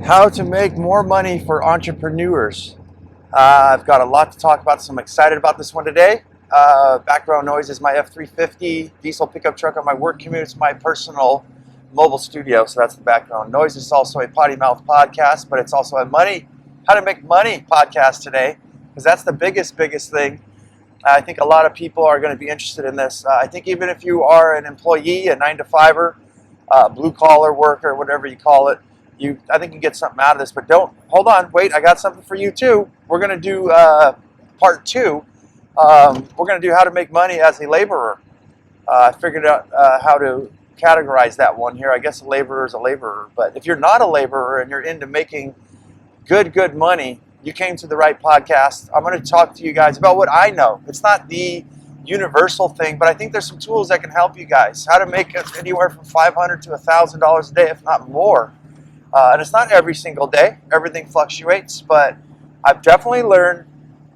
How to make more money for entrepreneurs. I've got a lot to talk about, so I'm excited about this one today. Background noise is my F-350 diesel pickup truck on my work commute. It's my personal mobile studio, so that's the background noise. It's also a potty mouth podcast, but it's also a how to make money podcast today, because that's the biggest thing. I think a lot of people are going to be interested in this. I think even if you are an employee, a 9-to-5er, blue collar worker, whatever you call it, I think you get something out of this. But hold on, wait, I got something for you too. We're going to do part 2. We're going to do how to make money as a laborer. I figured out how to categorize that one here. I guess a laborer is a laborer. But if you're not a laborer and you're into making good money, you came to the right podcast. I'm going to talk to you guys about what I know. It's not the universal thing, but I think there's some tools that can help you guys. How to make anywhere from $500 to $1,000 a day, if not more. And it's not every single day. Everything fluctuates, but I've definitely learned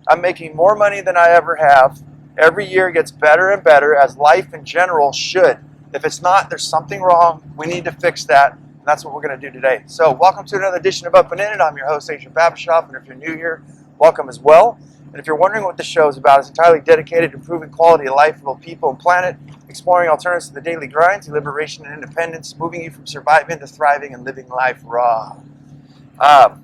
I'm making more money than I ever have. Every year gets better and better, as life in general should. If it's not, there's something wrong. We need to fix that, and that's what we're going to do today. So welcome to another edition of Up and In It. I'm your host, Adrian Babashoff, and if you're new here, welcome as well. And if you're wondering what the show is about, it's entirely dedicated to improving quality of life for both people and planet, exploring alternatives to the daily grind, to liberation and independence, moving you from surviving to thriving and living life raw. All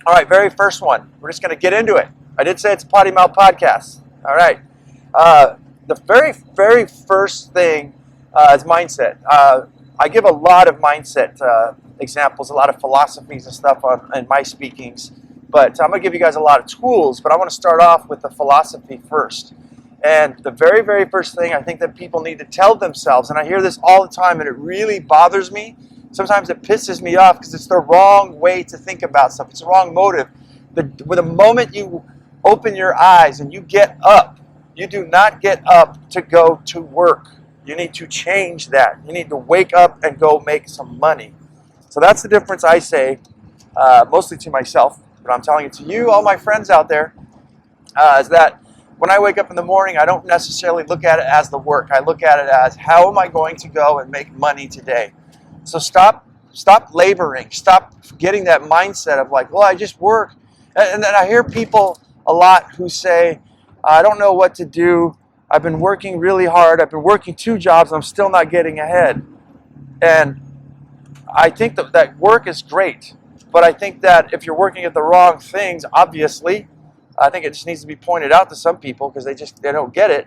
right, very first one. We're just going to get into it. I did say it's a potty mouth podcast. All right. The very first thing is mindset. I give a lot of mindset examples, a lot of philosophies and stuff in my speakings. But I'm going to give you guys a lot of tools, but I want to start off with the philosophy first. And the very first thing I think that people need to tell themselves, and I hear this all the time, and it really bothers me. Sometimes it pisses me off because it's the wrong way to think about stuff. It's the wrong motive. The moment you open your eyes and you get up, you do not get up to go to work. You need to change that. You need to wake up and go make some money. So that's the difference I say, mostly to myself. But I'm telling it to you, all my friends out there, is that when I wake up in the morning, I don't necessarily look at it as the work. I look at it as, how am I going to go and make money today? So stop laboring. Stop getting that mindset of like, well, I just work. And then I hear people a lot who say, I don't know what to do. I've been working really hard. I've been working 2 jobs. I'm still not getting ahead. And I think that work is great. But I think that if you're working at the wrong things, obviously, I think it just needs to be pointed out to some people because they don't get it.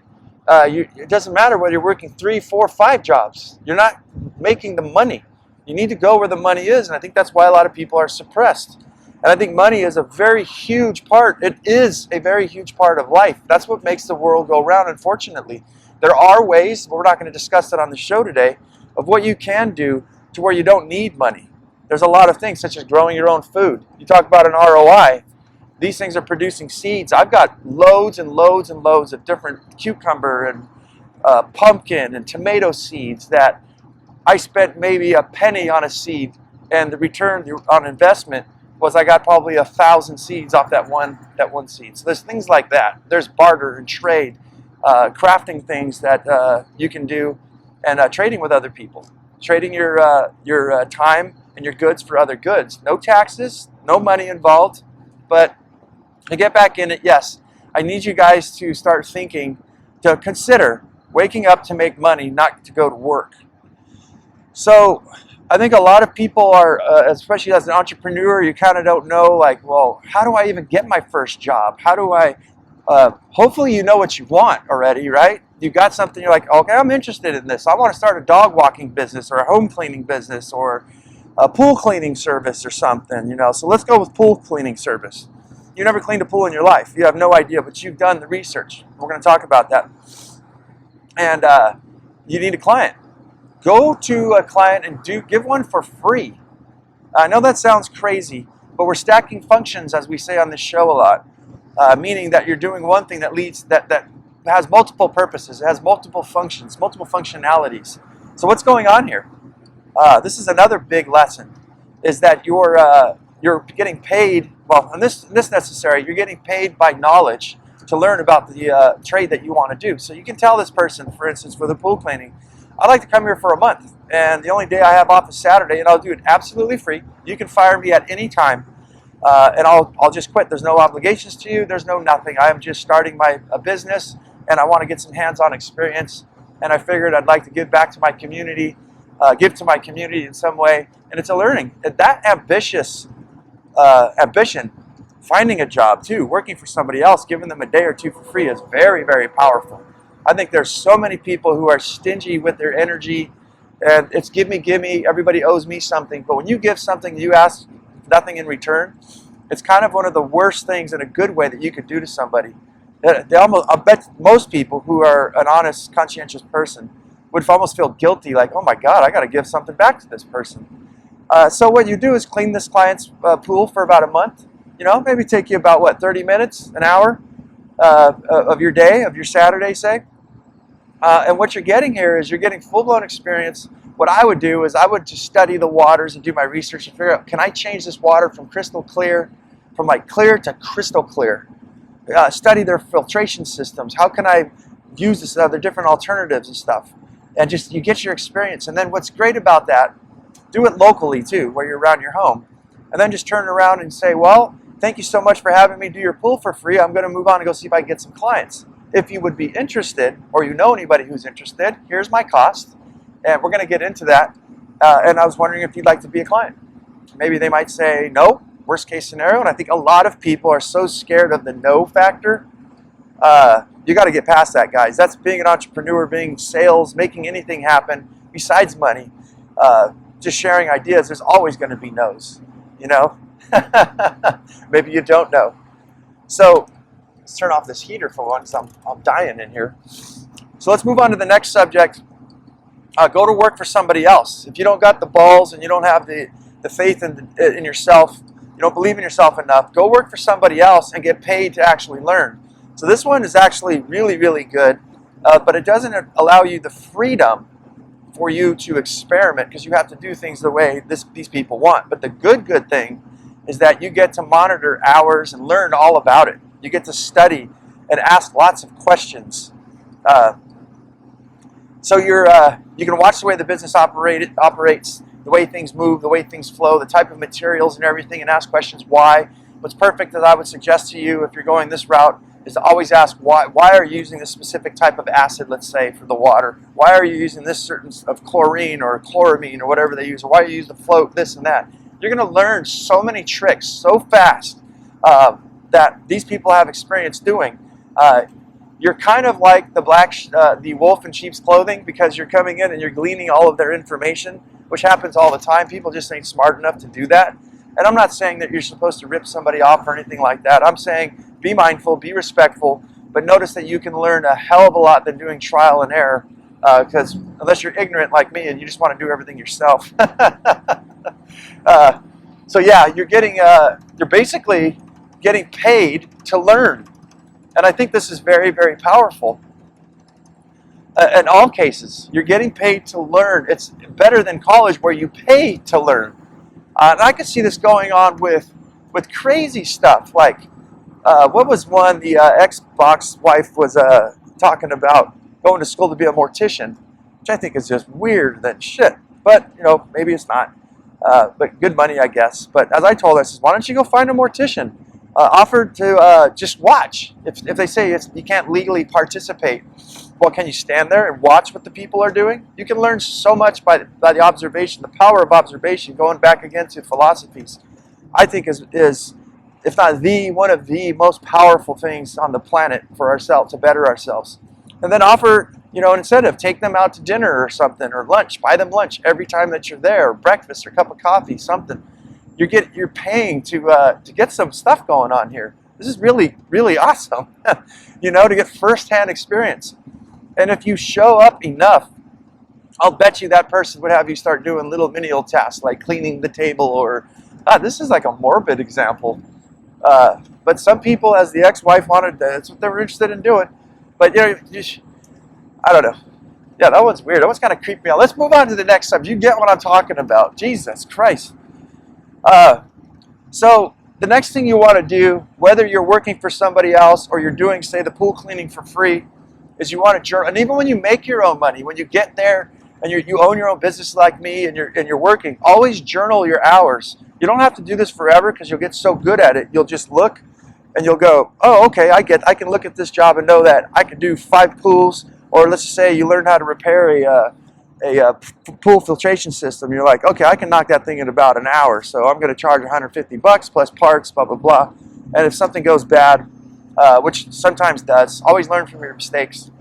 It doesn't matter whether you're working 3, 4, 5 jobs. You're not making the money. You need to go where the money is, and I think that's why a lot of people are suppressed. And I think money is a very huge part. It is a very huge part of life. That's what makes the world go round, unfortunately. There are ways, but we're not going to discuss that on the show today, of what you can do to where you don't need money. There's a lot of things, such as growing your own food. You talk about an ROI. These things are producing seeds. I've got loads and loads and loads of different cucumber and pumpkin and tomato seeds that I spent maybe a penny on a seed, and the return on investment was I got probably 1,000 seeds off that one seed. So there's things like that. There's barter and trade, crafting things that you can do, and trading with other people. Trading your time and your goods for other goods. No taxes, no money involved. But to get back in it, yes, I need you guys to start thinking, to consider waking up to make money, not to go to work. So I think a lot of people are, especially as an entrepreneur, you kind of don't know, like, well, how do I even get my first job? How do I, hopefully you know what you want already, right? You've got something, you're like, okay, I'm interested in this. I want to start a dog walking business or a home cleaning business or a pool cleaning service or something, So let's go with pool cleaning service. You never cleaned a pool in your life. You have no idea, but you've done the research. We're going to talk about that. And you need a client. Go to a client and give one for free. I know that sounds crazy, but we're stacking functions, as we say on this show a lot, meaning that you're doing one thing that has multiple purposes. It has multiple functions, multiple functionalities. So what's going on here? This is another big lesson, is that you're getting paid, well, in this necessary, you're getting paid by knowledge to learn about the trade that you want to do. So you can tell this person, for instance, for the pool cleaning, I'd like to come here for a month and the only day I have off is Saturday, and I'll do it absolutely free. You can fire me at any time, and I'll just quit. There's no obligations to you. There's no nothing. I am just starting a business, and I want to get some hands-on experience, and I figured I'd like to give back to my community, give to my community in some way, and it's a learning. And that ambition, finding a job too, working for somebody else, giving them a day or two for free is very, very powerful. I think there's so many people who are stingy with their energy, and it's give me, everybody owes me something. But when you give something, you ask nothing in return, it's kind of one of the worst things in a good way that you could do to somebody. I bet most people who are an honest, conscientious person would almost feel guilty, like, oh my God, I got to give something back to this person. So what you do is clean this client's pool for about a month. You know, maybe take you about, what, 30 minutes, an hour of your day, of your Saturday, say. And what you're getting here is you're getting full-blown experience. What I would do is I would just study the waters and do my research and figure out, can I change this water from crystal clear, from like clear to crystal clear? Study their filtration systems. How can I use this other different alternatives and stuff? And just, you get your experience. And then what's great about that, do it locally too, where you're around your home. And then just turn around and say, well, thank you so much for having me do your pool for free. I'm going to move on and go see if I can get some clients. If you would be interested, or you know anybody who's interested, here's my cost. And we're going to get into that. And I was wondering if you'd like to be a client. Maybe they might say no, worst case scenario. And I think a lot of people are so scared of the no factor. You got to get past that, guys. That's being an entrepreneur, being sales, making anything happen besides money. Just sharing ideas, there's always going to be no's, you know? Maybe you don't know. So let's turn off this heater for once. I'm dying in here. So let's move on to the next subject. Go to work for somebody else. If you don't got the balls and you don't have the faith in yourself, you don't believe in yourself enough, go work for somebody else and get paid to actually learn. So this one is actually really, really good, but it doesn't allow you the freedom for you to experiment, because you have to do things the way these people want. But the good thing is that you get to monitor hours and learn all about it. You get to study and ask lots of questions. So you can watch the way the business operates, the way things move, the way things flow, the type of materials and everything, and ask questions why. What's perfect that I would suggest to you if you're going this route is to always ask why. Why are you using this specific type of acid, let's say, for the water? Why are you using this certain of chlorine or chloramine or whatever they use? Or why are you using the float, this and that? You're going to learn so many tricks so fast that these people have experience doing. You're kind of like the wolf in sheep's clothing, because you're coming in and you're gleaning all of their information, which happens all the time. People just ain't smart enough to do that. And I'm not saying that you're supposed to rip somebody off or anything like that. I'm saying be mindful, be respectful, but notice that you can learn a hell of a lot than doing trial and error, because unless you're ignorant like me and you just want to do everything yourself. So yeah, you're basically getting paid to learn. And I think this is very, very powerful. In all cases, you're getting paid to learn. It's better than college, where you pay to learn. And I could see this going on with crazy stuff. Like, what was one the Xbox wife was talking about, going to school to be a mortician, which I think is just weird than shit. But, you know, maybe it's not. But good money, I guess. But as I told her, I said, why don't you go find a mortician? Offer to just watch. If they say you can't legally participate, well, can you stand there and watch what the people are doing? You can learn so much by the observation, the power of observation, going back again to philosophies. I think is if not one of the most powerful things on the planet for ourselves, to better ourselves. And then offer, you know, an incentive. Take them out to dinner or something, or lunch. Buy them lunch every time that you're there, or breakfast, or a cup of coffee, something. You're paying to get some stuff going on here. This is really, really awesome, you know, to get firsthand experience. And if you show up enough, I'll bet you that person would have you start doing little menial tasks like cleaning the table, or this is like a morbid example. But some people, as the ex-wife wanted, that's what they were interested in doing. But you know, I don't know. Yeah, that one's weird. That one's kind of creeped me out. Let's move on to the next subject. You get what I'm talking about. Jesus Christ. So the next thing you want to do, whether you're working for somebody else or you're doing, say, the pool cleaning for free, is you want to journal. And even when you make your own money, when you get there and you own your own business like me, and you're working, always journal your hours. You don't have to do this forever because you'll get so good at it. You'll just look and you'll go, oh, okay, I can look at this job and know that I can do 5 pools, or let's just say you learn how to repair a pool filtration system. You're like, okay, I can knock that thing in about an hour, so I'm going to charge $150 plus parts, blah, blah, blah. And if something goes bad, which sometimes does, always learn from your mistakes.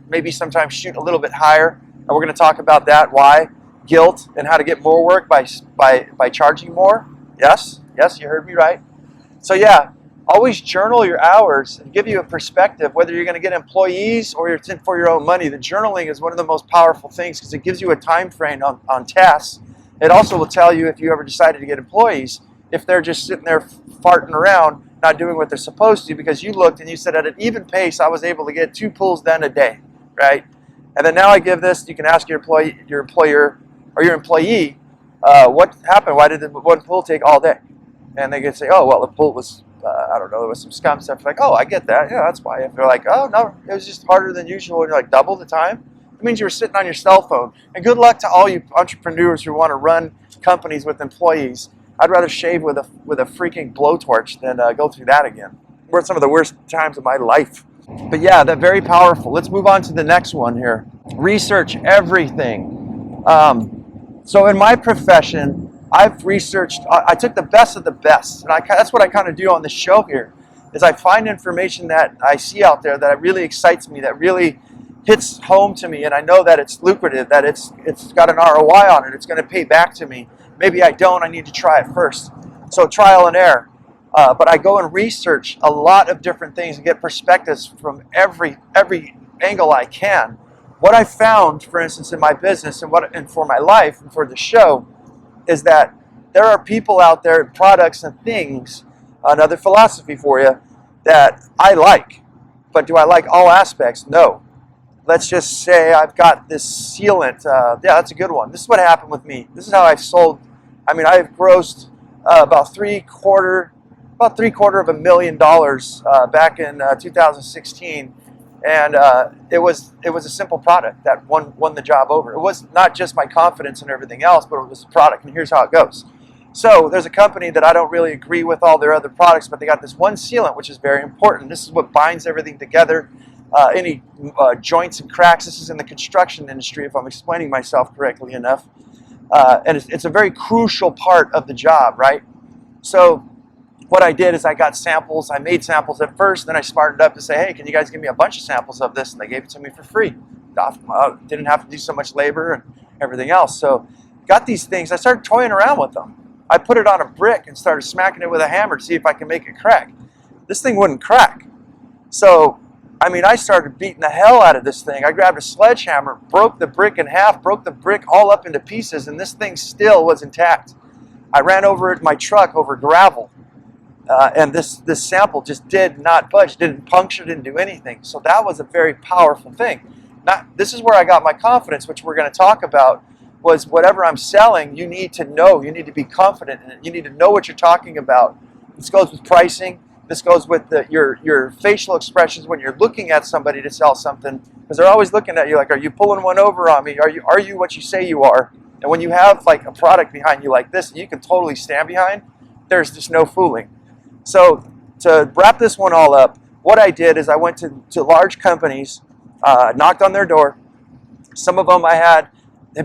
Maybe sometimes shoot a little bit higher, and we're going to talk about that, why, guilt, and how to get more work by charging more. Yes, you heard me right. So yeah, always journal your hours and give you a perspective, whether you're going to get employees or you're in for your own money. The journaling is one of the most powerful things because it gives you a time frame on tasks. It also will tell you if you ever decided to get employees, if they're just sitting there farting around, not doing what they're supposed to, because you looked and you said at an even pace, I was able to get 2 pulls done a day, right? And then now I give this, you can ask your employer or your employee, what happened? Why did the one pull take all day? And they can say, oh, well, the pull was, I don't know, there was some scum stuff. Like, oh, I get that. Yeah, that's why. If they're like, oh, no, it was just harder than usual, and you're like, double the time, it means you were sitting on your cell phone. And good luck to all you entrepreneurs who want to run companies with employees. I'd rather shave with a freaking blowtorch than go through that again. Were some of the worst times of my life. But yeah, that's very powerful. Let's move on to the next one here. Research everything. So in my profession, I've researched, I took the best of the best, and that's what I kind of do on the show here, is I find information that I see out there that really excites me, that really hits home to me, and I know that it's lucrative, that it's got an ROI on it, it's going to pay back to me. Maybe I don't, I need to try it first. So trial and error. But I go and research a lot of different things and get perspectives from every angle I can. What I found, for instance, in my business and for my life and for the show, is that there are people out there, products and things, another philosophy for you, that I like. But do I like all aspects? No. Let's just say I've got this sealant. Yeah, that's a good one. This is what happened with me. This is how I've sold. I mean, I've grossed about $750,000 back in 2016. And it was a simple product that won the job over. It was not just my confidence and everything else, but it was a product, and here's how it goes. So there's a company that I don't really agree with all their other products, but they got this one sealant, which is very important. This is what binds everything together. Any joints and cracks. This is in the construction industry, if I'm explaining myself correctly enough. And it's a very crucial part of the job, right? So what I did is I got samples. I made samples at first, then I smartened up to say, hey, can you guys give me a bunch of samples of this? And they gave it to me for free. Didn't have to do so much labor and everything else. So got these things. I started toying around with them. I put it on a brick and started smacking it with a hammer to see if I can make it crack. This thing wouldn't crack. So, I mean, I started beating the hell out of this thing. I grabbed a sledgehammer, broke the brick in half, broke the brick all up into pieces, and this thing still was intact. I ran over it in my truck over gravel. And this sample just did not budge, didn't puncture, didn't do anything. So that was a very powerful thing. This is where I got my confidence, which we're going to talk about, was whatever I'm selling, you need to know, you need to be confident in it. You need to know what you're talking about. This goes with pricing. This goes with your facial expressions when you're looking at somebody to sell something, because they're always looking at you like, are you pulling one over on me? Are you what you say you are? And when you have like a product behind you like this, you can totally stand behind, there's just no fooling. So to wrap this one all up, what I did is I went to large companies, knocked on their door. Some of them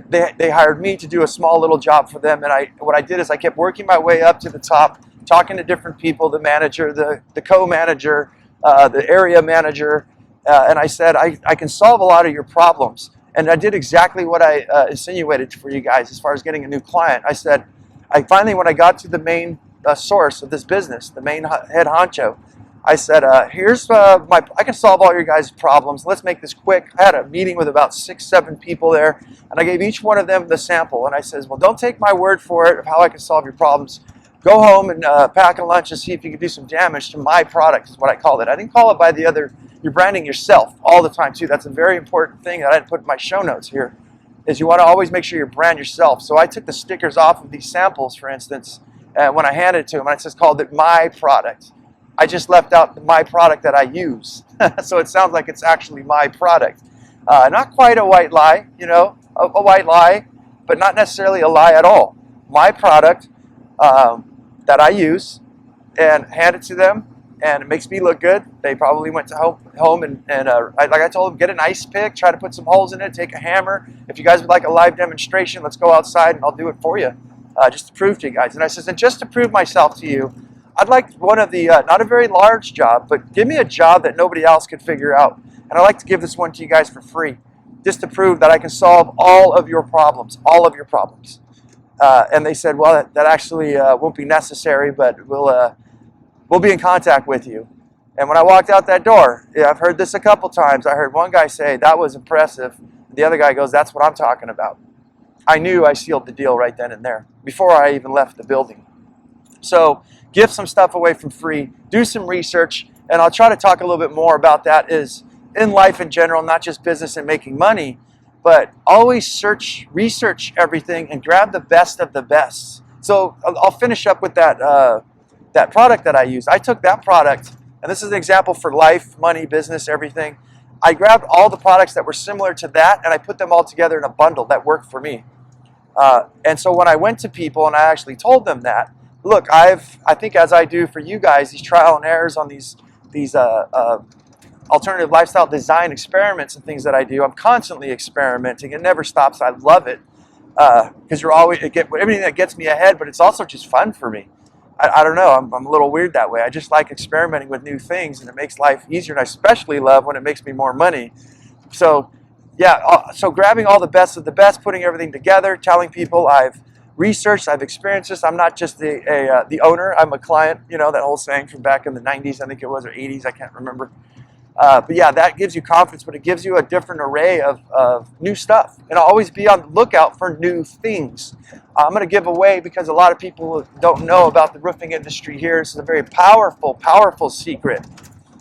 they hired me to do a small little job for them. And what I did is I kept working my way up to the top, talking to different people, the manager, the co-manager, the area manager. And I said, I can solve a lot of your problems. And I did exactly what I insinuated for you guys as far as getting a new client. I said, when I got to the main source of this business, the main head honcho, I said, here's I can solve all your guys' problems. Let's make this quick. I had a meeting with about 6-7 people there, and I gave each one of them the sample. And I says, well, don't take my word for it of how I can solve your problems. Go home and pack a lunch and see if you can do some damage to my product, is what I called it. I didn't call it by the other. You're branding yourself all the time, too. That's a very important thing that I didn't put in my show notes here, is you want to always make sure you brand yourself. So I took the stickers off of these samples, for instance, when I handed it to them, and I just called it my product. I just left out my product that I use. So it sounds like it's actually my product. Not quite a white lie, you know. a white lie, but not necessarily a lie at all. My product that I use and hand it to them, and it makes me look good. They probably went to home and like I told them, get an ice pick, try to put some holes in it, take a hammer. If you guys would like a live demonstration, let's go outside and I'll do it for you, just to prove to you guys. And I says, and just to prove myself to you, I'd like one of the, not a very large job, but give me a job that nobody else could figure out. And I'd like to give this one to you guys for free, just to prove that I can solve all of your problems, all of your problems. And they said, well, that actually won't be necessary, but we'll be in contact with you. And when I walked out that door, I've heard this a couple times. I heard one guy say, that was impressive. The other guy goes, that's what I'm talking about. I knew I sealed the deal right then and there, before I even left the building. So give some stuff away for free, do some research, and I'll try to talk a little bit more about that is in life in general, not just business and making money, but always research everything and grab the best of the best. So I'll finish up with that product that I use. I took that product, and this is an example for life, money, business, everything. I grabbed all the products that were similar to that, and I put them all together in a bundle that worked for me. And so when I went to people and I actually told them that, look, I think as I do for you guys, these trial and errors on these alternative lifestyle design experiments and things that I do, I'm constantly experimenting. It never stops. I love it because you're always everything that gets me ahead, but it's also just fun for me. I don't know. I'm a little weird that way. I just like experimenting with new things, and it makes life easier. And I especially love when it makes me more money. So, yeah. So grabbing all the best of the best, putting everything together, telling people I've researched, I've experienced this. I'm not just the owner. I'm a client. You know that whole saying from back in the 90s, I think it was, or 80s. I can't remember. But yeah, that gives you confidence, but it gives you a different array of new stuff. And I'll always be on the lookout for new things. I'm going to give away, because a lot of people don't know about the roofing industry here. This is a very powerful, powerful secret.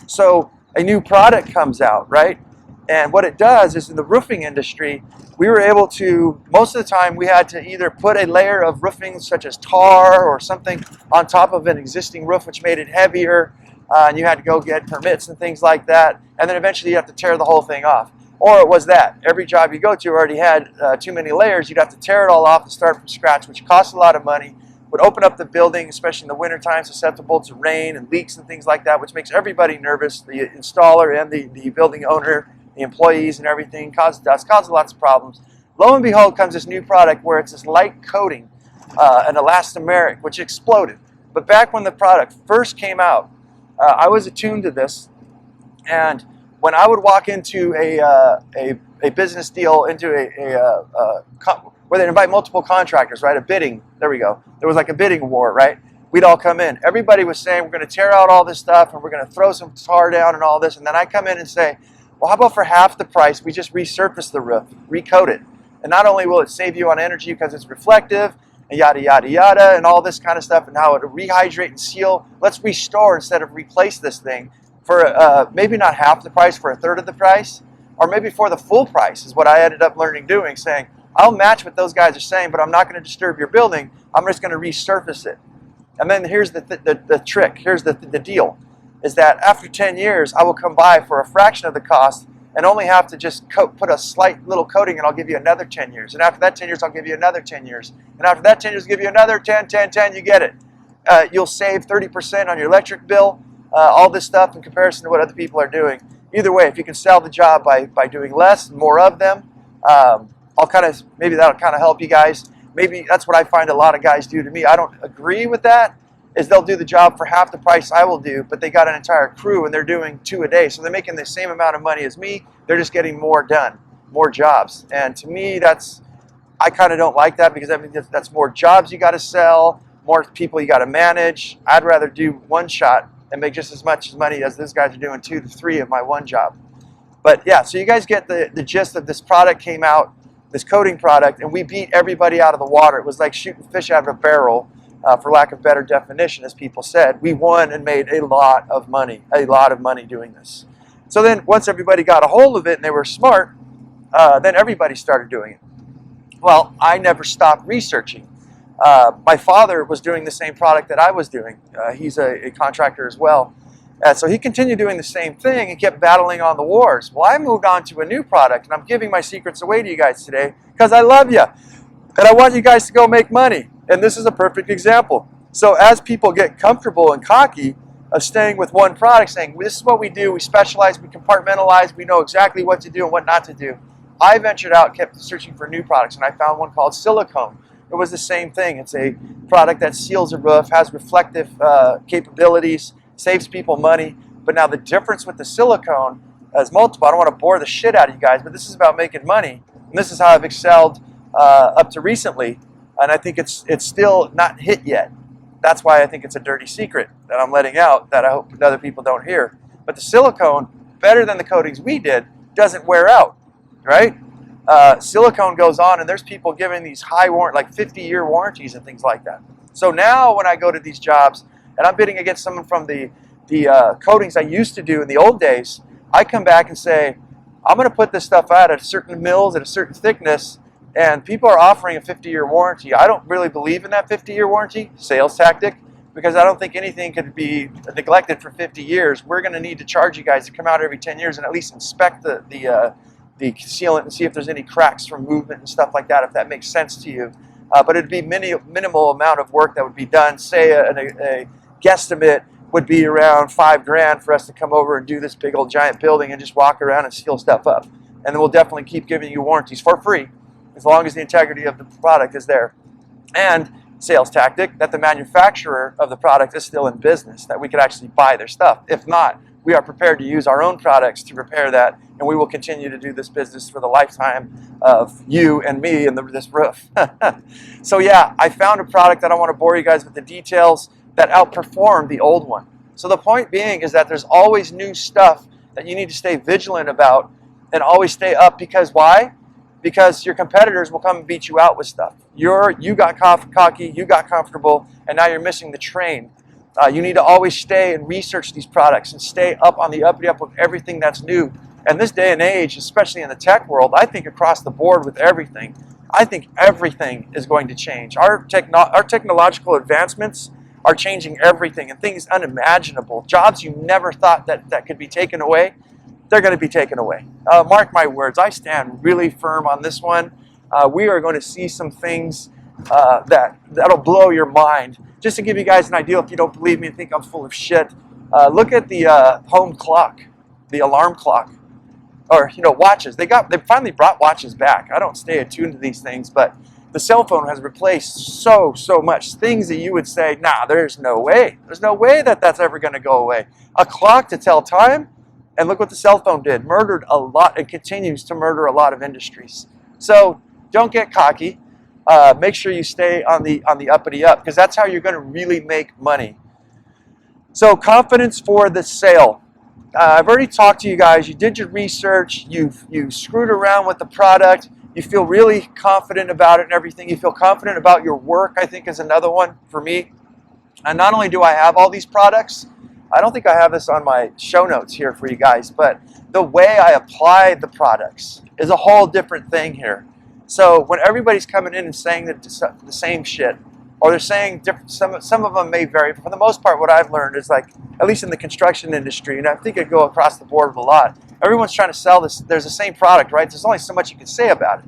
So a new product comes out, right? And what it does is in the roofing industry, we were able to, most of the time, we had to either put a layer of roofing such as tar or something on top of an existing roof, which made it heavier. And you had to go get permits and things like that. And then eventually you have to tear the whole thing off. Or it was that. Every job you go to already had too many layers. You'd have to tear it all off and start from scratch, which costs a lot of money. Would open up the building, especially in the wintertime, susceptible to rain and leaks and things like that, which makes everybody nervous, the installer and the building owner, the employees and everything. Causes dust, causes lots of problems. Lo and behold comes this new product where it's this light coating, an elastomeric, which exploded. But back when the product first came out, I was attuned to this, and when I would walk into a business deal, into where they invite multiple contractors, right? A bidding, there we go. There was like a bidding war, right? We'd all come in. Everybody was saying, we're going to tear out all this stuff, and we're going to throw some tar down and all this. And then I come in and say, well, how about for half the price, we just resurface the roof, recoat it. And not only will it save you on energy because it's reflective, and yada, yada, yada, and all this kind of stuff, and how it rehydrate and seal. Let's restore instead of replace this thing for maybe not half the price, for a third of the price, or maybe for the full price is what I ended up learning doing, saying, I'll match what those guys are saying, but I'm not going to disturb your building. I'm just going to resurface it. And then here's the trick. Here's the deal, is that after 10 years, I will come by for a fraction of the cost and only have to just put a slight little coating, and I'll give you another 10 years. And after that 10 years, I'll give you another 10 years. And after that 10 years, I'll give you another 10, 10, 10, you get it. You'll save 30% on your electric bill, all this stuff in comparison to what other people are doing. Either way, if you can sell the job by doing less and more of them, maybe that'll kind of help you guys. Maybe that's what I find a lot of guys do to me. I don't agree with that, is they'll do the job for half the price I will do, but they got an entire crew and they're doing 2 a day. So they're making the same amount of money as me. They're just getting more done, more jobs. And to me, I kind of don't like that, because I mean, that's more jobs you got to sell, more people you got to manage. I'd rather do one shot and make just as much money as those guys are doing 2 to 3 of my one job. But yeah, so you guys get the gist of this product came out, this coating product, and we beat everybody out of the water. It was like shooting fish out of a barrel. For lack of better definition, as people said. We won and made a lot of money doing this. So then once everybody got a hold of it and they were smart, then everybody started doing it. Well, I never stopped researching. My father was doing the same product that I was doing. He's a contractor as well. And so he continued doing the same thing and kept battling on the wars. Well, I moved on to a new product, and I'm giving my secrets away to you guys today because I love you. And I want you guys to go make money. And this is a perfect example. So as people get comfortable and cocky of staying with one product, saying, this is what we do, we specialize, we compartmentalize, we know exactly what to do and what not to do, I ventured out, kept searching for new products, and I found one called silicone. It was the same thing. It's a product that seals a roof, has reflective capabilities, saves people money. But now the difference with the silicone is multiple. I don't want to bore the shit out of you guys, but this is about making money. And this is how I've excelled up to recently. And I think it's still not hit yet. That's why I think it's a dirty secret that I'm letting out that I hope other people don't hear. But the silicone, better than the coatings we did, doesn't wear out, right? Silicone goes on, and there's people giving these high warrant, like 50-year warranties and things like that. So now when I go to these jobs, and I'm bidding against someone from the coatings I used to do in the old days, I come back and say, I'm going to put this stuff out at certain mills at a certain thickness, and people are offering a 50-year warranty. I don't really believe in that 50-year warranty, sales tactic, because I don't think anything could be neglected for 50 years. We're going to need to charge you guys to come out every 10 years and at least inspect the sealant and see if there's any cracks from movement and stuff like that, if that makes sense to you. But it'd be minimal amount of work that would be done. Say a guesstimate would be around $5,000 for us to come over and do this big old giant building and just walk around and seal stuff up. And then we'll definitely keep giving you warranties for free as long as the integrity of the product is there. And sales tactic, that the manufacturer of the product is still in business, that we could actually buy their stuff. If not, we are prepared to use our own products to repair that, and we will continue to do this business for the lifetime of you and me and this roof. So yeah, I found a product that I want to bore you guys with the details that outperformed the old one. So the point being is that there's always new stuff that you need to stay vigilant about and always stay up, because why? Because your competitors will come and beat you out with stuff. You got cocky, you got comfortable, and now you're missing the train. You need to always stay and research these products and stay up on the uppity up with everything that's new. And this day and age, especially in the tech world, I think across the board with everything, I think everything is going to change. Our technological advancements are changing everything, and things unimaginable. Jobs you never thought that could be taken away, they're going to be taken away. Mark my words, I stand really firm on this one. We are going to see some things that'll blow your mind. Just to give you guys an idea, if you don't believe me and think I'm full of shit, look at the home clock, the alarm clock, or watches. They finally brought watches back. I don't stay attuned to these things, but the cell phone has replaced so much things that you would say, nah, there's no way. There's no way that that's ever going to go away. A clock to tell time, and look what the cell phone did. Murdered a lot and continues to murder a lot of industries. So don't get cocky. Make sure you stay on the uppity up, because that's how you're going to really make money. So confidence for the sale. I've already talked to you guys. You did your research. You screwed around with the product. You feel really confident about it and everything. You feel confident about your work, I think, is another one for me. And not only do I have all these products, I don't think I have this on my show notes here for you guys, but the way I apply the products is a whole different thing here. So when everybody's coming in and saying the same shit, or they're saying different, some of them may vary, but for the most part, what I've learned is, like, at least in the construction industry, and I think it go across the board with a lot, everyone's trying to sell this. There's the same product, right? There's only so much you can say about it.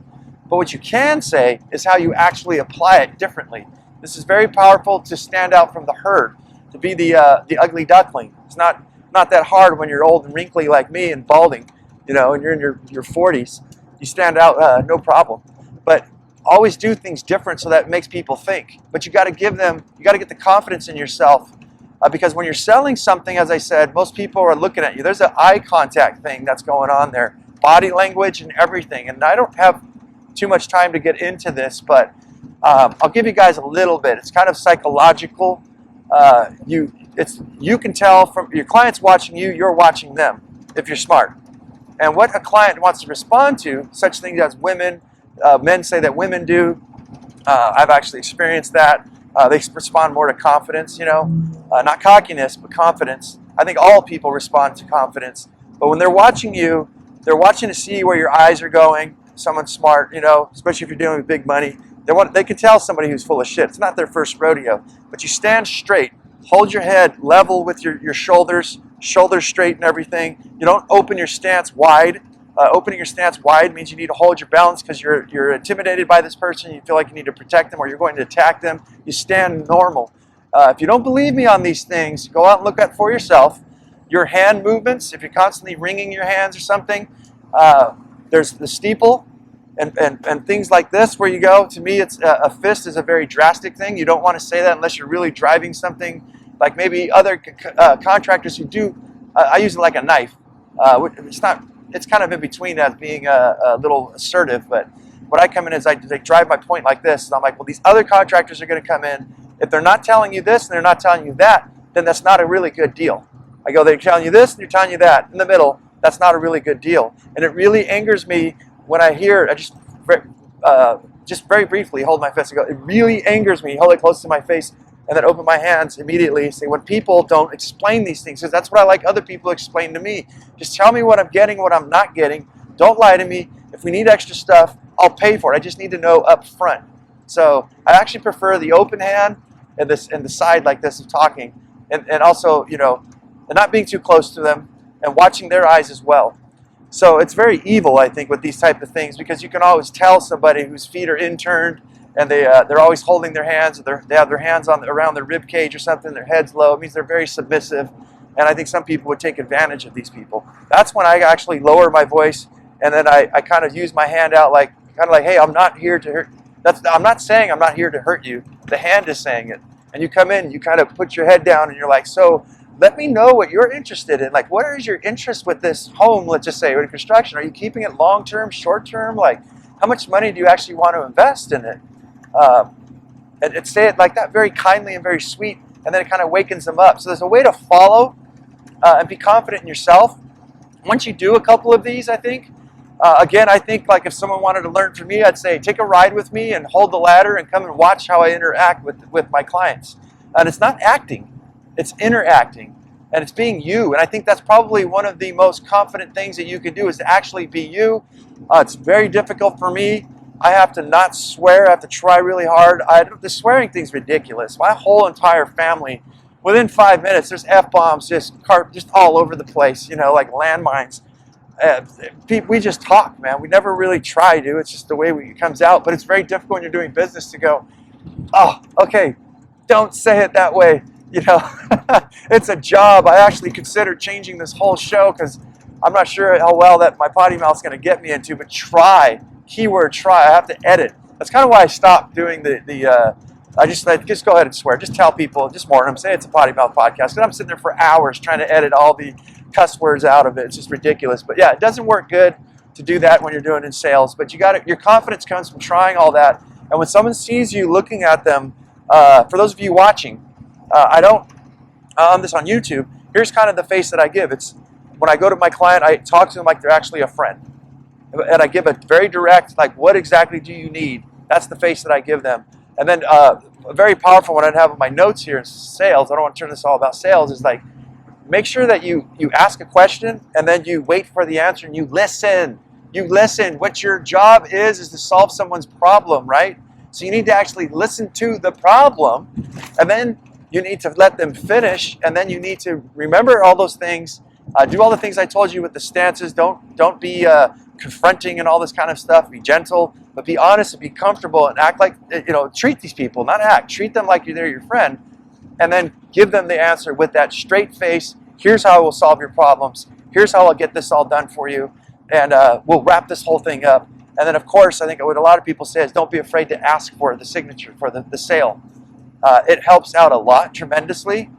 But what you can say is how you actually apply it differently. This is very powerful to stand out from the herd, to be the ugly duckling. It's not that hard when you're old and wrinkly like me and balding, and you're in your 40s. You stand out no problem. But always do things different so that it makes people think. But you got to get the confidence in yourself, because when you're selling something, as I said, most people are looking at you. There's an eye contact thing that's going on there, body language and everything. And I don't have too much time to get into this, but I'll give you guys a little bit. It's kind of psychological. You can tell from your clients watching you, you're watching them if you're smart. And what a client wants to respond to, such things as women, men say that women do. I've actually experienced that. They respond more to confidence, not cockiness, but confidence. I think all people respond to confidence. But when they're watching you, they're watching to see where your eyes are going. Someone's smart, especially if you're dealing with big money. They can tell somebody who's full of shit. It's not their first rodeo. But you stand straight. hold your head level with your shoulders straight and everything. You don't open your stance wide. Opening your stance wide means you need to hold your balance because you're intimidated by this person. You feel like you need to protect them or you're going to attack them. You stand normal. If you don't believe me on these things, go out and look at for yourself. Your hand movements, if you're constantly wringing your hands or something, there's the steeple and things like this where you go. To me, it's a fist is a very drastic thing. You don't want to say that unless you're really driving something, like maybe other contractors who do. I use it like a knife. It's not. It's kind of in between as being a little assertive, but what I come in is they drive my point like this, and I'm like, well, these other contractors are going to come in. If they're not telling you this and they're not telling you that, then that's not a really good deal. I go, they're telling you this and they're telling you that. In the middle, that's not a really good deal. And it really angers me when I hear, just very briefly hold my fist and go, it really angers me, hold it close to my face, and then open my hands immediately. Say, when people don't explain these things, because that's what I like other people explain to me. Just tell me what I'm getting, what I'm not getting. Don't lie to me. If we need extra stuff, I'll pay for it. I just need to know up front. So I actually prefer the open hand and the side like this of talking, and also, you know, and not being too close to them and watching their eyes as well. So it's very evil, I think, with these type of things, because you can always tell somebody whose feet are inturned and they're always holding their hands, or they have their hands around their rib cage or something, their head's low. It means they're very submissive, and I think some people would take advantage of these people. That's when I actually lower my voice, and then I kind of use my hand out like, hey, I'm not here to hurt. I'm not saying I'm not here to hurt you. The hand is saying it. And you come in, you kind of put your head down, and you're like, so let me know what you're interested in. Like, what is your interest with this home, let's just say, or construction? Are you keeping it long-term, short-term? Like, how much money do you actually want to invest in it? And say it like that, very kindly and very sweet, and then it kind of wakens them up. So there's a way to follow and be confident in yourself. Once you do a couple of these, I think, again, I think like if someone wanted to learn from me, I'd say take a ride with me and hold the ladder and come and watch how I interact with my clients. And it's not acting, it's interacting, and it's being you. And I think that's probably one of the most confident things that you can do, is to actually be you. It's very difficult for me. I have to not swear. I have to try really hard. The swearing thing's ridiculous. My whole entire family, within 5 minutes, there's F-bombs just all over the place, you know, like landmines. We just talk, man. We never really try to. It's just the way it comes out. But it's very difficult when you're doing business to go, oh, okay, don't say it that way. You know, it's a job. I actually considered changing this whole show because I'm not sure how well that my potty mouth's going to get me into, but try. Keyword try. I have to edit. That's kind of why I stopped doing I just go ahead and swear. Just tell people, just warn them, say it's a potty mouth podcast. And I'm sitting there for hours trying to edit all the cuss words out of it. It's just ridiculous. But yeah, it doesn't work good to do that when you're doing in sales. But your confidence comes from trying all that. And when someone sees you looking at them, for those of you watching, I'm this on YouTube. Here's kind of the face that I give. It's when I go to my client, I talk to them like they're actually a friend. And I give a very direct, like, what exactly do you need? That's the face that I give them. And then a very powerful one I have in my notes here in sales, I don't want to turn this all about sales, is like, make sure that you ask a question and then you wait for the answer and you listen. You listen. What your job is to solve someone's problem, right? So you need to actually listen to the problem, and then you need to let them finish, and then you need to remember all those things. Do all the things I told you with the stances. Don't be confronting and all this kind of stuff. Be gentle, but be honest and be comfortable and act like, you know, treat these people, not act. Treat them like they're your friend, and then give them the answer with that straight face. Here's how I will solve your problems. Here's how I'll get this all done for you, and we'll wrap this whole thing up. And then, of course, I think what a lot of people say is don't be afraid to ask for the signature for the sale. It helps out a lot tremendously.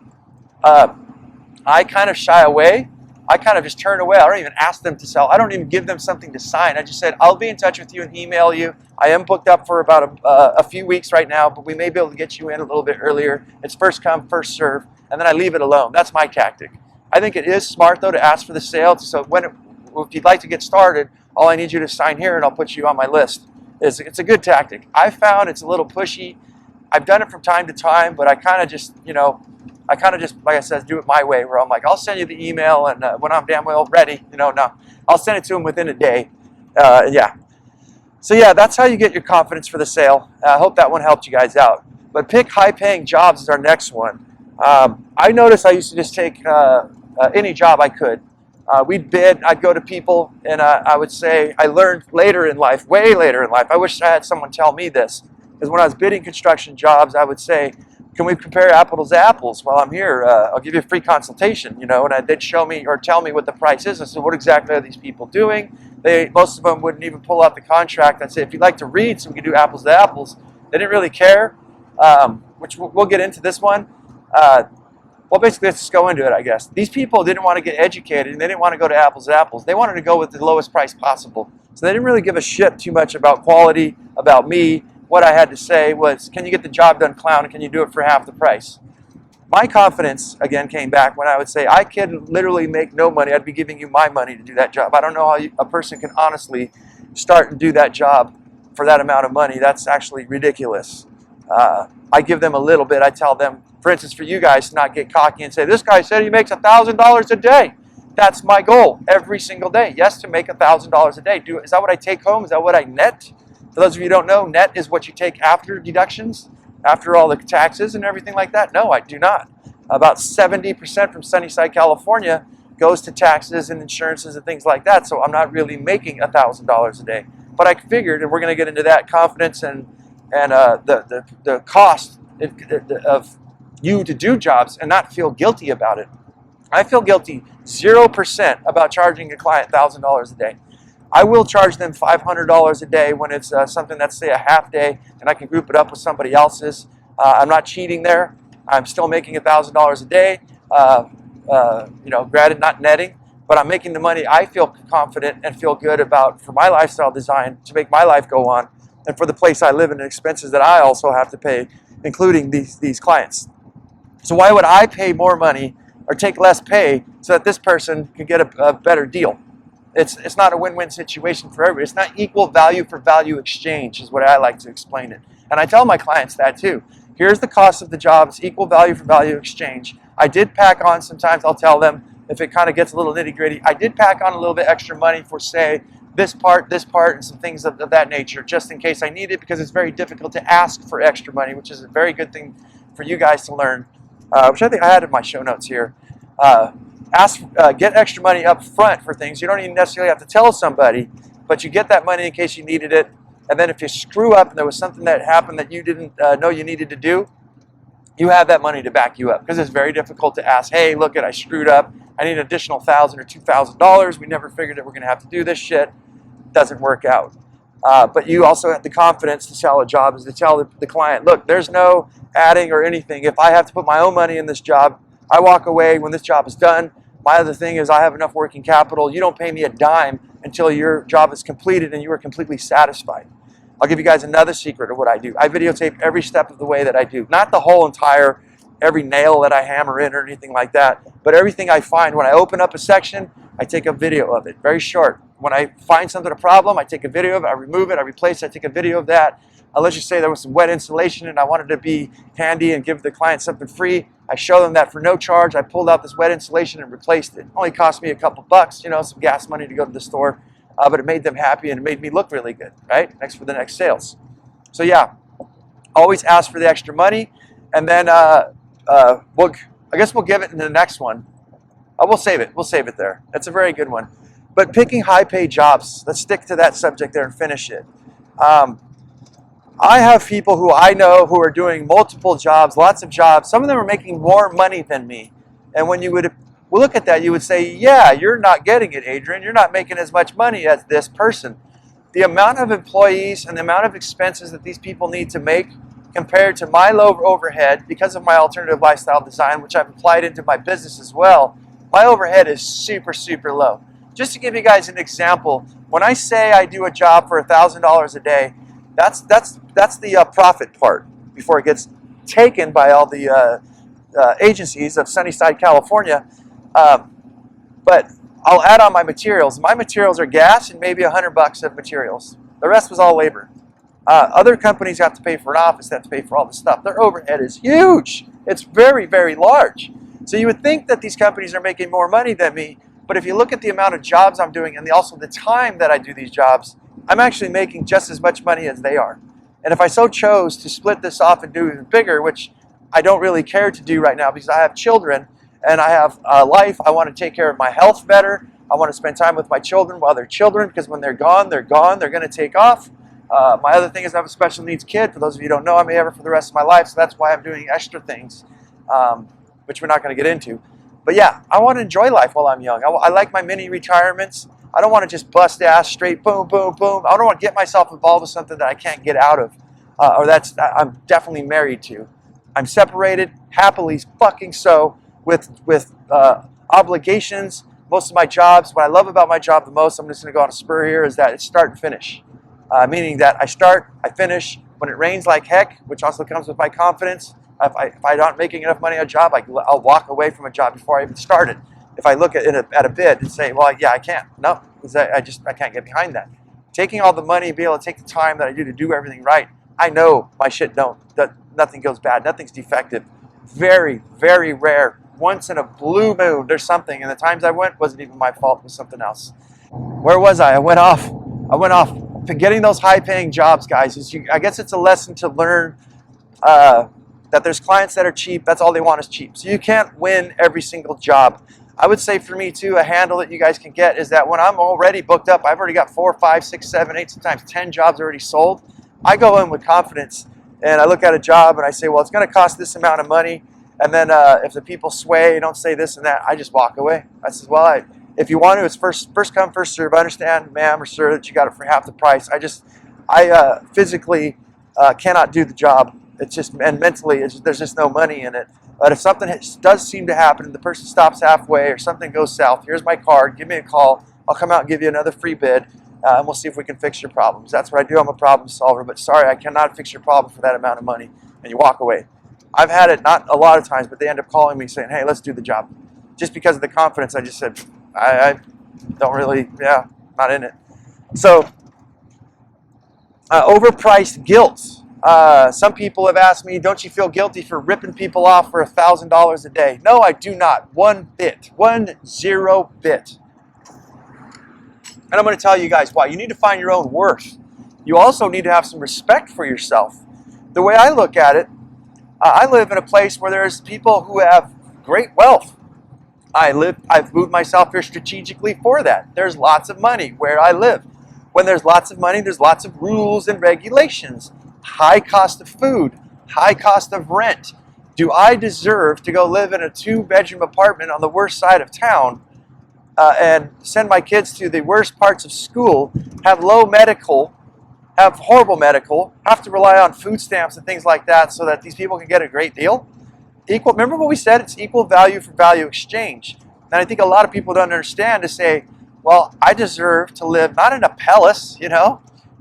I kind of shy away. I kind of just turn away. I don't even ask them to sell. I don't even give them something to sign. I just said, I'll be in touch with you and email you. I am booked up for about a few weeks right now, but we may be able to get you in a little bit earlier. It's first come, first serve, and then I leave it alone. That's my tactic. I think it is smart, though, to ask for the sale. So if you'd like to get started, all I need you to sign here, and I'll put you on my list. It's a good tactic. I found it's a little pushy. I've done it from time to time, but I kind of just, like I said, do it my way, where I'm like, I'll send you the email, and when I'm damn well ready, no, I'll send it to them within a day. Yeah. So yeah, that's how you get your confidence for the sale. I hope that one helped you guys out. But pick high-paying jobs is our next one. I noticed I used to just take any job I could. We'd bid, I'd go to people, and I would say, I learned later in life, way later in life, I wish I had someone tell me this, because when I was bidding construction jobs, I would say, can we compare apples to apples while I'm here? I'll give you a free consultation, you know, and they'd show me or tell me what the price is. I said, what exactly are these people doing? Most of them wouldn't even pull out the contract. I'd say, if you'd like to read so we can do apples to apples. They didn't really care, which we'll get into this one. Well, basically, let's just go into it, I guess. These people didn't want to get educated, and they didn't want to go to apples to apples. They wanted to go with the lowest price possible. So they didn't really give a shit too much about quality, about me. What I had to say was, can you get the job done, clown, and can you do it for half the price? My confidence, again, came back when I would say, I can literally make no money. I'd be giving you my money to do that job. I don't know how a person can honestly start and do that job for that amount of money. That's actually ridiculous. I give them a little bit. I tell them, for instance, for you guys to not get cocky and say, this guy said he makes $1,000 a day. That's my goal every single day. Yes, to make $1,000 a day. Is that what I take home? Is that what I net? For those of you who don't know, net is what you take after deductions, after all the taxes and everything like that. No, I do not. About 70% from Sunnyside, California goes to taxes and insurances and things like that. So I'm not really making $1,000 a day. But I figured, and we're going to get into that, confidence and the cost of you to do jobs and not feel guilty about it. I feel guilty 0% about charging a client $1,000 a day. I will charge them $500 a day when it's something that's, say, a half day, and I can group it up with somebody else's. I'm not cheating there. I'm still making $1,000 a day. You know, granted, not netting, but I'm making the money I feel confident and feel good about for my lifestyle design to make my life go on, and for the place I live in and expenses that I also have to pay, including these clients. So why would I pay more money or take less pay so that this person can get a better deal? It's not a win-win situation for everybody. It's not equal value for value exchange is what I like to explain it. And I tell my clients that too. Here's the cost of the job. It's equal value for value exchange. I did pack on, sometimes I'll tell them, if it kind of gets a little nitty-gritty, I did pack on a little bit extra money for, say, this part, and some things of that nature, just in case I need it, because it's very difficult to ask for extra money, which is a very good thing for you guys to learn, which I think I had in my show notes here. Get extra money up front for things. You don't even necessarily have to tell somebody, but you get that money in case you needed it. And then if you screw up and there was something that happened that you didn't know you needed to do, you have that money to back you up, because it's very difficult to ask, hey, look, I screwed up. I need an additional $1,000 or $2,000. We never figured that we're going to have to do this shit. Doesn't work out. But you also have the confidence to sell a job is to tell the client, look, there's no adding or anything. If I have to put my own money in this job, I walk away when this job is done. My other thing is I have enough working capital. You don't pay me a dime until your job is completed and you are completely satisfied. I'll give you guys another secret of what I do. I videotape every step of the way that I do. Not the whole entire, every nail that I hammer in or anything like that, but everything I find. When I open up a section, I take a video of it, very short. When I find something, a problem, I take a video of it, I remove it, I replace it, I take a video of that. Let's just say there was some wet insulation and I wanted to be handy and give the client something free. I show them that for no charge. I pulled out this wet insulation and replaced it. It only cost me a couple bucks, you know, some gas money to go to the store, but it made them happy and it made me look really good, right? Next for the next sales. So yeah, always ask for the extra money, and then I guess we'll give it in the next one. We'll save it. We'll save it there. That's a very good one. But picking high-paid jobs, let's stick to that subject there and finish it. I have people who I know who are doing multiple jobs, lots of jobs. Some of them are making more money than me. And when you would look at that, you would say, yeah, you're not getting it, Adrian. You're not making as much money as this person. The amount of employees and the amount of expenses that these people need to make compared to my low overhead, because of my alternative lifestyle design, which I've applied into my business as well, my overhead is super, super low. Just to give you guys an example, when I say I do a job for $1,000 a day, that's the profit part before it gets taken by all the agencies of Sunnyside, California. But I'll add on my materials. My materials are gas and maybe $100 of materials. The rest was all labor. Other companies have to pay for an office, they have to pay for all this stuff. Their overhead is huge. It's very, very large. So you would think that these companies are making more money than me, but if you look at the amount of jobs I'm doing and also the time that I do these jobs, I'm actually making just as much money as they are. And if I so chose to split this off and do even bigger, which I don't really care to do right now because I have children and I have a life. I want to take care of my health better. I want to spend time with my children while they're children, because when they're gone, they're gone. They're going to take off. My other thing is I have a special needs kid. For those of you who don't know, I may have her for the rest of my life, so that's why I'm doing extra things, which we're not going to get into. But yeah, I want to enjoy life while I'm young. I like my mini retirements. I don't want to just bust ass straight, boom, boom, boom. I don't want to get myself involved with something that I can't get out of, or that's I'm definitely married to. I'm separated, happily fucking so, with obligations. Most of my jobs, what I love about my job the most, I'm just going to go on a spur here, is that it's start and finish. Meaning that I start, I finish. When it rains like heck, which also comes with my confidence, if I'm not making enough money on a job, I'll walk away from a job before I even start it. If I look at a bid and say, well, yeah, I can't. No, because I can't get behind that. Taking all the money and be able to take the time that I do to do everything right, I know my shit nothing goes bad, nothing's defective. Very, very rare. Once in a blue moon, there's something, and the times I went wasn't even my fault, it was something else. Where was I? I went off. Getting those high-paying jobs, guys, I guess it's a lesson to learn that there's clients that are cheap. That's all they want is cheap. So you can't win every single job. I would say for me, too, a handle that you guys can get is that when I'm already booked up, I've already got 4, 5, 6, 7, 8, sometimes 10 jobs already sold. I go in with confidence, and I look at a job, and I say, well, it's going to cost this amount of money. And then if the people sway, don't say this and that, I just walk away. I says, well, if you want to, it's first come, first serve. I understand, ma'am or sir, that you got it for half the price. I physically cannot do the job. It's just, and mentally, there's just no money in it. But if something does seem to happen and the person stops halfway or something goes south, here's my card, give me a call. I'll come out and give you another free bid, and we'll see if we can fix your problems. That's what I do. I'm a problem solver, but sorry, I cannot fix your problem for that amount of money. And you walk away. I've had it, not a lot of times, but they end up calling me saying, hey, let's do the job. Just because of the confidence, I just said, I don't really, not in it. So, overpriced guilt. Some people have asked me, don't you feel guilty for ripping people off for $1,000 a day? No, I do not. 1 bit. 10 bit. And I'm going to tell you guys why. You need to find your own worth. You also need to have some respect for yourself. The way I look at it, I live in a place where there's people who have great wealth. I've moved myself here strategically for that. There's lots of money where I live. When there's lots of money, there's lots of rules and regulations. High cost of food, high cost of rent. Do I deserve to go live in a 2-bedroom apartment on the worst side of town and send my kids to the worst parts of school, have low medical, have horrible medical, have to rely on food stamps and things like that so that these people can get a great deal? Remember what we said? It's equal value for value exchange. And I think a lot of people don't understand to say, well, I deserve to live not in a palace,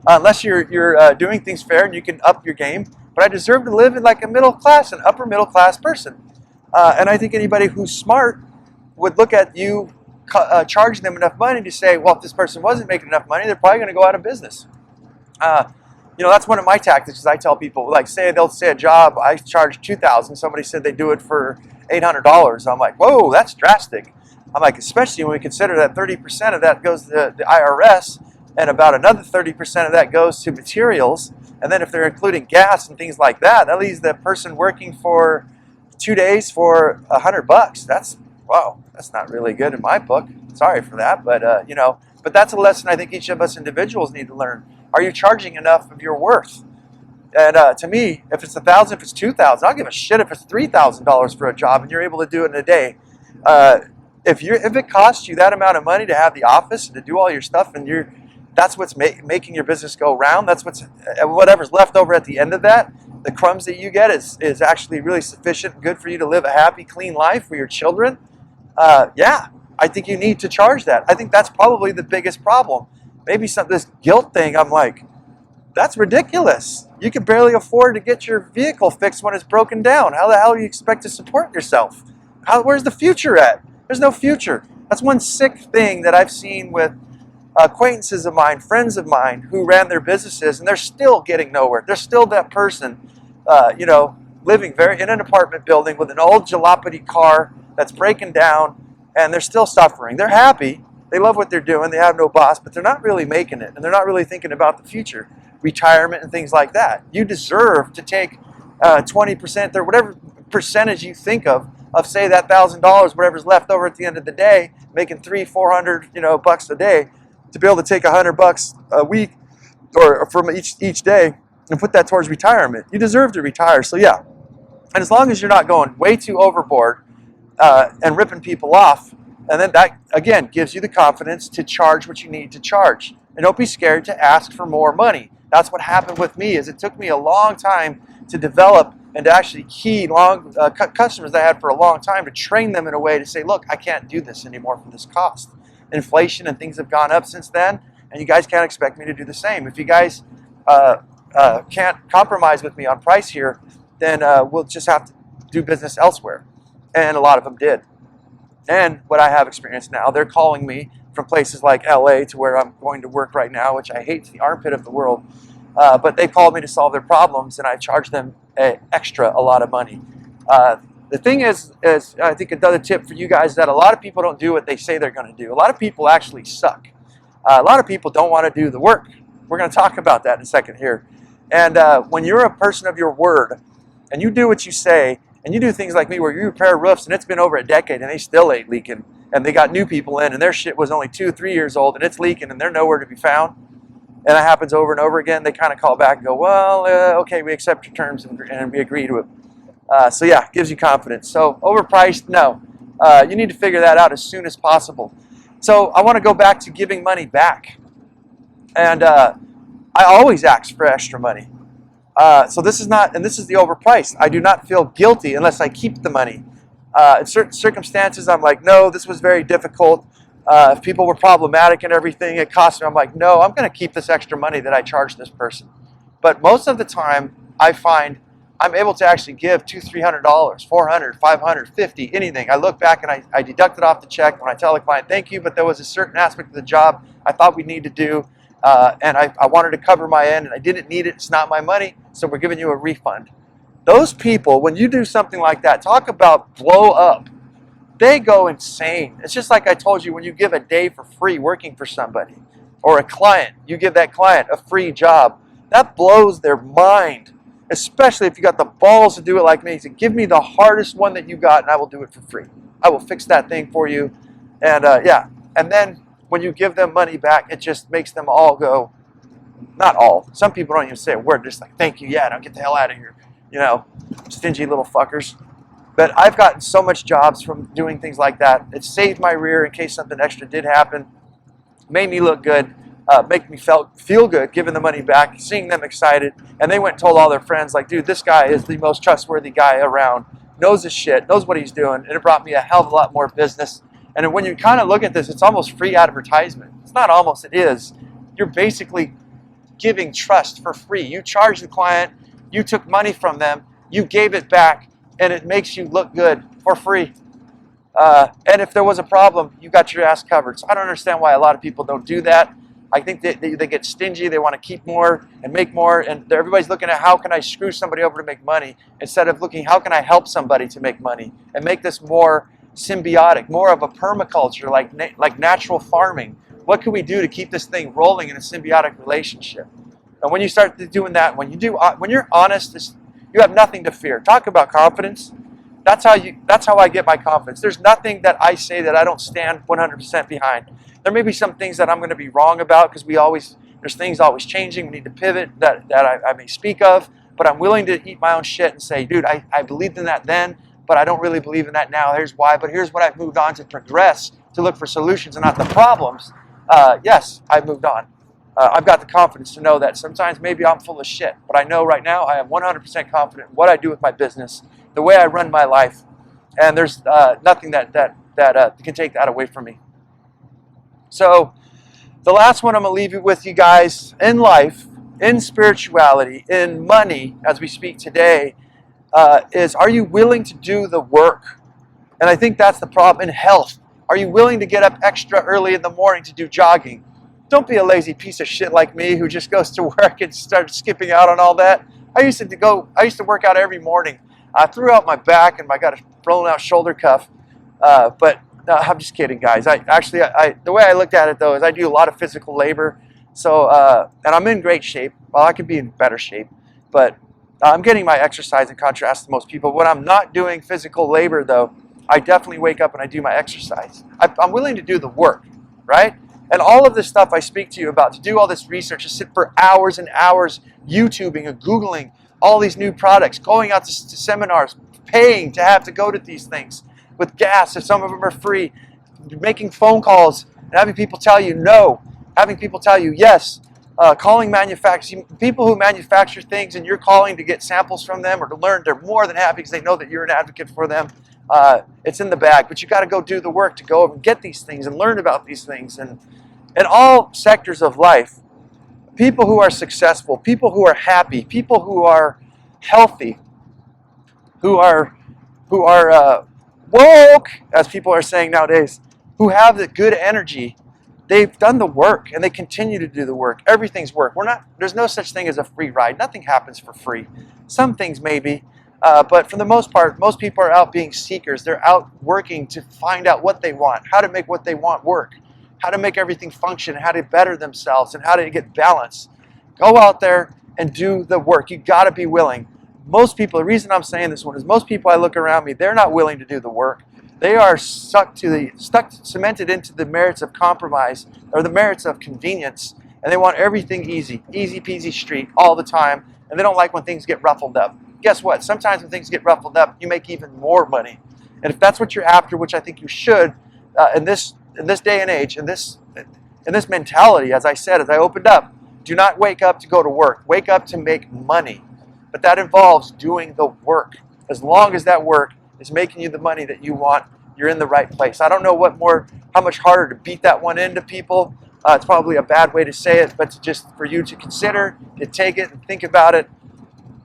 unless you're doing things fair and you can up your game, but I deserve to live in like a middle class, an upper middle class person. And I think anybody who's smart would look at you charging them enough money to say, well, if this person wasn't making enough money, they're probably going to go out of business. That's one of my tactics, is I tell people, like, they'll say a job, I charge $2,000. Somebody said they do it for $800. I'm like, whoa, that's drastic. I'm like, especially when we consider that 30% of that goes to the IRS, and about another 30% of that goes to materials. And then if they're including gas and things like that, that leaves the person working for 2 days for $100. That's not really good in my book. Sorry for that, but but that's a lesson I think each of us individuals need to learn. Are you charging enough of your worth? And to me, if it's $1,000, if it's $2,000, I'll give a shit if it's $3,000 for a job and you're able to do it in a day. If it costs you that amount of money to have the office and to do all your stuff, and that's what's making your business go round. That's whatever's left over at the end of that. The crumbs that you get is actually really sufficient and good for you to live a happy, clean life for your children. I think you need to charge that. I think that's probably the biggest problem. Maybe this guilt thing, I'm like, that's ridiculous. You can barely afford to get your vehicle fixed when it's broken down. How the hell do you expect to support yourself? Where's the future at? There's no future. That's one sick thing that I've seen with acquaintances of mine, friends of mine who ran their businesses, and they're still getting nowhere. They're still that person, living in an apartment building with an old jalopity car that's breaking down, and they're still suffering. They're happy. They love what they're doing. They have no boss, but they're not really making it, and they're not really thinking about the future, retirement and things like that. You deserve to take 20% or whatever percentage you think of say that $1,000, whatever's left over at the end of the day, making $300-400 bucks a day, to be able to take $100 a week or from each day and put that towards retirement. You deserve to retire. So yeah, and as long as you're not going way too overboard and ripping people off, and then that again gives you the confidence to charge what you need to charge. And don't be scared to ask for more money. That's what happened with me. Is it took me a long time to develop and to actually key customers that I had for a long time, to train them in a way to say, look, I can't do this anymore for this cost. Inflation and things have gone up since then, and you guys can't expect me to do the same. If you guys can't compromise with me on price here, then we'll just have to do business elsewhere. And a lot of them did. And what I have experienced now, they're calling me from places like LA to where I'm going to work right now, which I hate, the armpit of the world. But they called me to solve their problems, and I charge them a lot of money. The thing is, I think another tip for you guys, is that a lot of people don't do what they say they're going to do. A lot of people actually suck. A lot of people don't want to do the work. We're going to talk about that in a second here. And when you're a person of your word, and you do what you say, and you do things like me where you repair roofs and it's been over a decade and they still ain't leaking, and they got new people in and their shit was only 2-3 years old and it's leaking and they're nowhere to be found, and it happens over and over again, they kind of call back and go, well, okay, we accept your terms and we agree to it. So yeah, gives you confidence. So overpriced, no. You need to figure that out as soon as possible. So I want to go back to giving money back. And I always ask for extra money. So this is not, and this is the overpriced. I do not feel guilty unless I keep the money. In certain circumstances, I'm like, no, this was very difficult. If people were problematic and everything, it cost me. I'm like, no, I'm going to keep this extra money that I charged this person. But most of the time, I find I'm able to actually give $200-300, $400, $500, $50, anything. I look back and I deduct it off the check when I tell the client, thank you, but there was a certain aspect of the job I thought we need to do, and I wanted to cover my end, and I didn't need it. It's not my money, so we're giving you a refund. Those people, when you do something like that, talk about blow up. They go insane. It's just like I told you, when you give a day for free working for somebody, or a client, you give that client a free job, that blows their mind, especially if you got the balls to do it like me. So give me the hardest one that you got and I will do it for free. I will fix that thing for you. And yeah, and then when you give them money back, it just makes them all go, not all, some people don't even say a word, just like, thank you, yeah, now get the hell out of here, stingy little fuckers. But I've gotten so much jobs from doing things like that. It saved my rear in case something extra did happen, made me look good, make me feel good, giving the money back, seeing them excited. And they went and told all their friends, like, dude, this guy is the most trustworthy guy around, knows his shit, knows what he's doing. And it brought me a hell of a lot more business. And when you kind of look at this, it's almost free advertisement. It's not almost, it is. You're basically giving trust for free. You charge the client, you took money from them, you gave it back, and it makes you look good for free. And if there was a problem, you got your ass covered. So I don't understand why a lot of people don't do that. I think they get stingy. They want to keep more and make more. And everybody's looking at how can I screw somebody over to make money, instead of looking how can I help somebody to make money and make this more symbiotic, more of a permaculture, like natural farming. What can we do to keep this thing rolling in a symbiotic relationship? And when you start doing that, when you're honest, you have nothing to fear. Talk about confidence. That's how I get my confidence. There's nothing that I say that I don't stand 100% behind. There may be some things that I'm going to be wrong about, because there's things always changing. We need to pivot that I may speak of, but I'm willing to eat my own shit and say, dude, I believed in that then, but I don't really believe in that now. Here's why, but here's what I've moved on to progress, to look for solutions and not the problems. Yes, I've moved on. I've got the confidence to know that sometimes maybe I'm full of shit, but I know right now I am 100% confident in what I do with my business, the way I run my life, and there's nothing that can take that away from me. So the last one I'm going to leave you with, you guys, in life, in spirituality, in money, as we speak today, is, are you willing to do the work? And I think that's the problem. In health, are you willing to get up extra early in the morning to do jogging? Don't be a lazy piece of shit like me who just goes to work and starts skipping out on all that. I used to work out every morning. I threw out my back and I got a thrown out shoulder cuff. But no, I'm just kidding, guys. The way I looked at it though is I do a lot of physical labor. So, and I'm in great shape. Well, I could be in better shape, but I'm getting my exercise in contrast to most people. When I'm not doing physical labor, though, I definitely wake up and I do my exercise. I'm willing to do the work, right? And all of this stuff I speak to you about, to do all this research, to sit for hours and hours YouTubing and Googling all these new products, going out to seminars, paying to have to go to these things with gas, if some of them are free, making phone calls and having people tell you no, having people tell you yes, calling manufacturers, people who manufacture things, and you're calling to get samples from them or to learn, they're more than happy because they know that you're an advocate for them. It's in the bag, but you got to go do the work to go and get these things and learn about these things. And in all sectors of life, people who are successful, people who are happy, people who are healthy, who are woke, as people are saying nowadays, who have the good energy, they've done the work and they continue to do the work. Everything's work. There's no such thing as a free ride. Nothing happens for free. Some things maybe, but for the most part, most people are out being seekers. They're out working to find out what they want, how to make what they want work, how to make everything function, how to better themselves, and how to get balance. Go out there and do the work. You got to be willing. Most people, the reason I'm saying this one is most people I look around me, they're not willing to do the work. They are cemented into the merits of compromise or the merits of convenience, and they want everything easy peasy street all the time, and they don't like when things get ruffled up. Guess what? Sometimes when things get ruffled up, you make even more money. And if that's what you're after, which I think you should, in this day and age, in this mentality, as I said, as I opened up, do not wake up to go to work. Wake up to make money. But that involves doing the work. As long as that work is making you the money that you want, you're in the right place. I don't know how much harder to beat that one into people. It's probably a bad way to say it, but just for you to consider, to take it and think about it.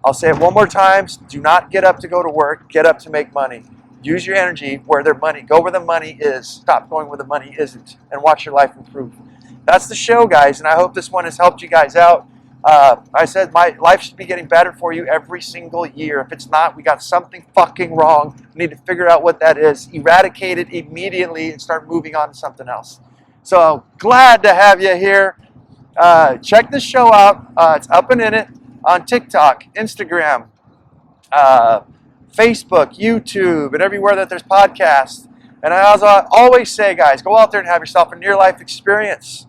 I'll say it one more time. Do not get up to go to work. Get up to make money. Use your energy go where the money is. Stop going where the money isn't, and watch your life improve. That's the show, guys, and I hope this one has helped you guys out. I said my life should be getting better for you every single year. If it's not, we got something fucking wrong. We need to figure out what that is, eradicate it immediately, and start moving on to something else. So glad to have you here. Check this show out. It's Up and In It on TikTok, Instagram, Facebook, YouTube, and everywhere that there's podcasts. And as I always say, guys, go out there and have yourself a near-life experience.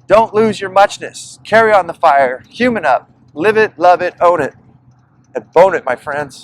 Don't lose your muchness. Carry on the fire. Human up. Live it, love it, own it. And bone it, my friends.